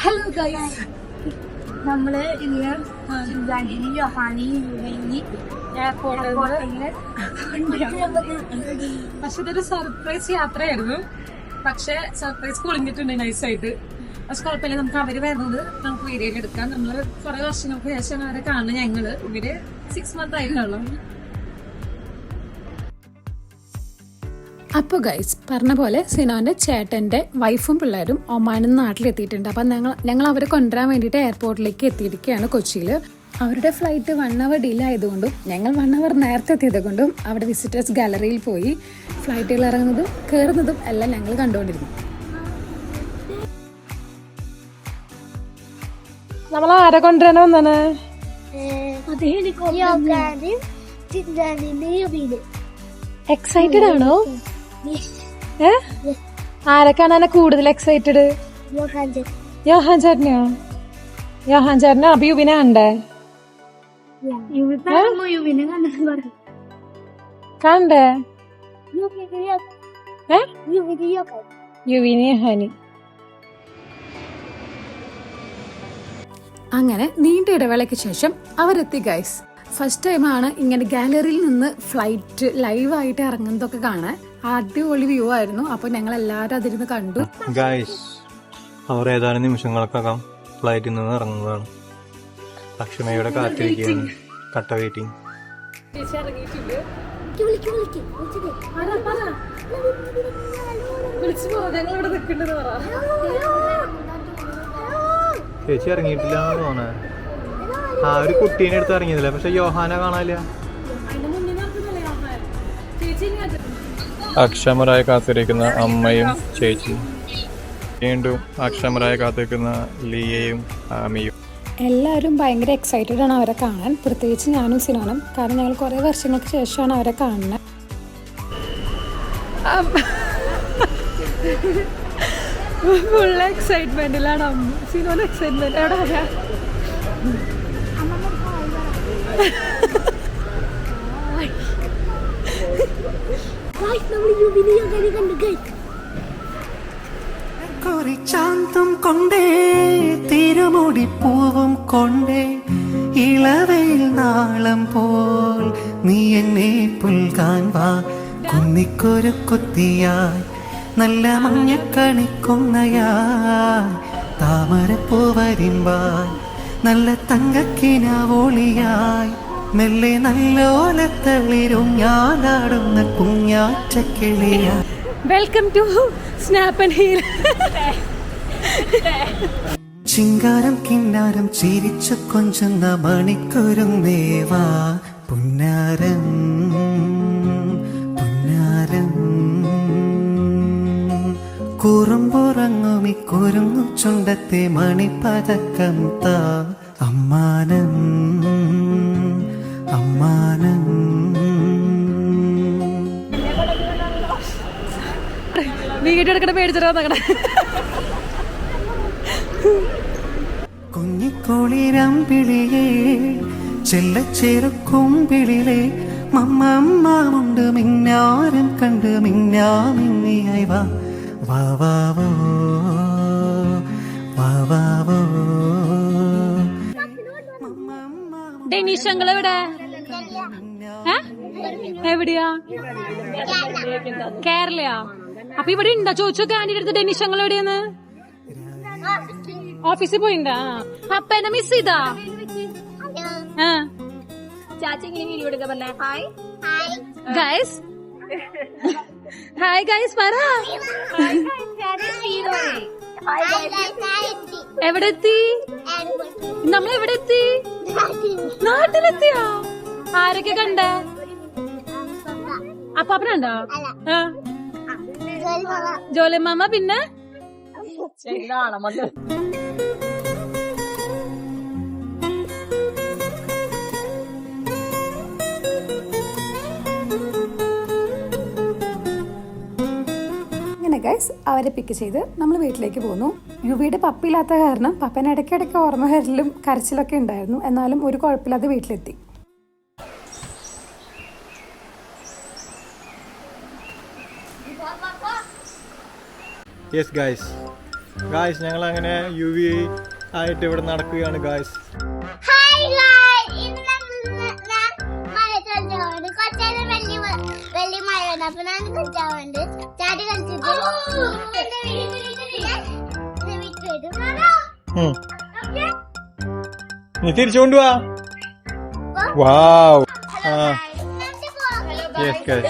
Hello guys, നമ്മള് ഇന്ന് യോഹാനി പക്ഷെ ഇതൊരു സർപ്രൈസ് യാത്രയായിരുന്നു. പക്ഷെ സർപ്രൈസ് പൊളിഞ്ഞിട്ടുണ്ട് നൈസായിട്ട്. പക്ഷെ കുഴപ്പമില്ല, നമുക്ക് അവര് വരുന്നത് നമുക്ക് വീഡിയോയിൽ എടുക്കാം. നമ്മള് കുറെ വർഷങ്ങൾക്ക് ശേഷം അവരെ കാണുന്നത്. ഞങ്ങള് ഇവര് 6 months ആയിട്ടുള്ളൂ. അപ്പോൾ ഗൈസ് പറഞ്ഞ പോലെ സിനോൻ്റെ ചേട്ടൻ്റെ വൈഫും പിള്ളേരും ഒമാനിൽ നിന്ന് നാട്ടിലെത്തിയിട്ടുണ്ട്. അപ്പം ഞങ്ങൾ അവരെ കൊണ്ടുവരാൻ വേണ്ടിയിട്ട് എയർപോർട്ടിലേക്ക് എത്തിയിരിക്കുകയാണ് കൊച്ചിയിൽ. അവരുടെ ഫ്ലൈറ്റ് 1 hour ഡിലേ ആയതുകൊണ്ടും ഞങ്ങൾ 1 hour നേരത്തെ എത്തിയതുകൊണ്ടും അവിടെ വിസിറ്റേഴ്സ് ഗാലറിയിൽ പോയി ഫ്ലൈറ്റുകൾ ഇറങ്ങുന്നതും കയറുന്നതും എല്ലാം ഞങ്ങൾ കണ്ടുകൊണ്ടിരുന്നു. നമ്മൾ ആരെ കൊണ്ടുവരാൻ വന്നാണ്? എക്സൈറ്റഡ് ആണോ? ആരൊക്കെയാണ് കൂടുതൽ എക്സൈറ്റഡ്? യോഹാൻ ചേട്ടനെയോ? യോഹാൻ ചേട്ടനോ അപ്പൊ യുവിനെ കണ്ടേ? കണ്ടേ? യുവിനെ ഹാനി. അങ്ങനെ നീണ്ട ഇടവേളയ്ക്ക് ശേഷം അവരെത്തി ഗൈസ്. ഫസ്റ്റ് ടൈമാണ് ഇങ്ങനെ ഗാലറിയിൽ നിന്ന് ഫ്ലൈറ്റ് ലൈവായിട്ട് ഇറങ്ങുന്നതൊക്കെ കാണാൻ. അടിപൊളി വ്യൂ ആയിരുന്നു. അപ്പോൾ ഞങ്ങൾ എല്ലാവരും അതിരുന്ന് കണ്ടു. ഗൈസ്, അവർ ഏതാനും നിമിഷങ്ങൾക്കകം ഫ്ലൈറ്റിൽ നിന്ന് ഇറങ്ങുന്നതാണ്. അക്ഷമയുടെ കാത്തിരിക്കുകയാണ്. കട്ട വെയിറ്റിംഗ്. ചേച്ചി ഇറങ്ങിയിട്ടില്ല തോന്നേ. ആ ഒരു കുട്ടീനെ എടുത്ത് ഇറങ്ങിയതില്ല, പക്ഷെ യോഹാനെ കാണാനില്ല. അക്ഷമരായി കാത്തിരിക്കുന്ന അമ്മയും ചേച്ചിയും, വീണ്ടും അക്ഷമരായി കാത്തിരിക്കുന്ന ലിയയും ആമിയും. എല്ലാവരും ഭയങ്കര എക്സൈറ്റഡ് ആണ് അവരെ കാണാൻ. പ്രത്യേകിച്ച് ഞാനും സിനോനും. കാരണം ഞങ്ങൾ കുറേ വർഷങ്ങൾക്ക് ശേഷമാണ് അവരെ കാണുന്നത്. ഫുൾ എക്സൈറ്റ്മെന്റിലാണ് അമ്മ. സിനോന് എക്സൈറ്റ്മെന്റ് എവിടെ പറയാ? കുറിച്ചാന്തം കൊണ്ടേ തിരുമുടിപ്പൂവും കൊണ്ടേ ഇളവയിൽ നാളം പോൽ നീ എന്നെ പുൽകാൻ വാ. കുന്നിക്കൊരു കൊത്തിയായി നല്ല മഞ്ഞക്കണിക്കുന്നയായി താമരപ്പൂവരിമ്പായി നല്ല തങ്കക്കിനാവോളിയായി മെല്ലെ നല്ലോലത്തളിരും ഞാനാടുന്ന കുഞ്ഞാറ്റക്കിളിയായി. Welcome to Snap and Heal. ചിങ്കാരം കിന്നാരം ചിരിച്ചു കൊഞ്ചുന്ന മണിക്കുരുന്നേവാ പുന്നാരം പുന്നാരം കുറുമ്പുറങ്ങുമി കുരുങ്ങും ചുണ്ടത്തെ മണിപ്പതക്കം താ അമ്മാനം അമ്മാനം. വീഡിയോ എടുക്കണ പേടിച്ചിട്ടാ. കുഞ്ഞിക്കോളിരമ്പിളിയേ ചെല്ലച്ചെറുക്കുമ്പിളിലെ മമ്മമ്മുണ്ട് മിന്നാരം കണ്ട് മിന്നാമിന്നിയായി വാ വാ വാവോ വാ വാവോ. ഡെനീഷ് എവിടെ? എവിടെയാ? കേരളയാ? അപ്പൊ ഇവിടെ ഉണ്ടോ? ചോദിച്ചോ കാൻഡിയുടെ അടുത്ത്. ഡെനീഷ് എവിടെയാന്ന്? ഓഫീസിൽ പോയിണ്ടാ? അപ്പ എന്നെ മിസ് ചെയ്താ? ഗൈസ് ഹായ് ഗൈസ് പറ. എവിടെ എത്തി? നമ്മളെവിടെ എത്തി? നാട്ടിലെത്തിയാ? ആരൊക്കെ കണ്ടേ? അപ്പാപ്പനുണ്ടോ? ജോലി മാമ. പിന്നെ അങ്ങനെ ഗൈസ് അവരെ പിക്ക് ചെയ്ത് നമ്മൾ വീട്ടിലേക്ക് പോന്നു. യുവിയുടെ പപ്പില്ലാത്ത കാരണം പപ്പന് ഇടയ്ക്കിടയ്ക്ക് ഓർമ്മ വരലും കരച്ചിലൊക്കെ ഉണ്ടായിരുന്നു. എന്നാലും ഒരു കുഴപ്പമില്ലാതെ വീട്ടിലെത്തി. യെസ് ഗൈസ്, ഗായ്സ് ഞങ്ങൾ അങ്ങനെ UV ആയിട്ട് ഇവിടെ നടക്കുകയാണ് ഗായ്സ്. ഹായ് ഗായ്സ്, ഇന്ന് ഞാൻ മഴ കളിച്ചാവുണ്ട്. കുറച്ചേരം വലിയ മഴ വന്നു. അപ്പൊ ഞാൻ കളിച്ചാവുണ്ട്. ചാടി കളിച്ചിട്ട് നീ തിരിച്ചു കൊണ്ടുവാ. വാവ്. Yes, guys.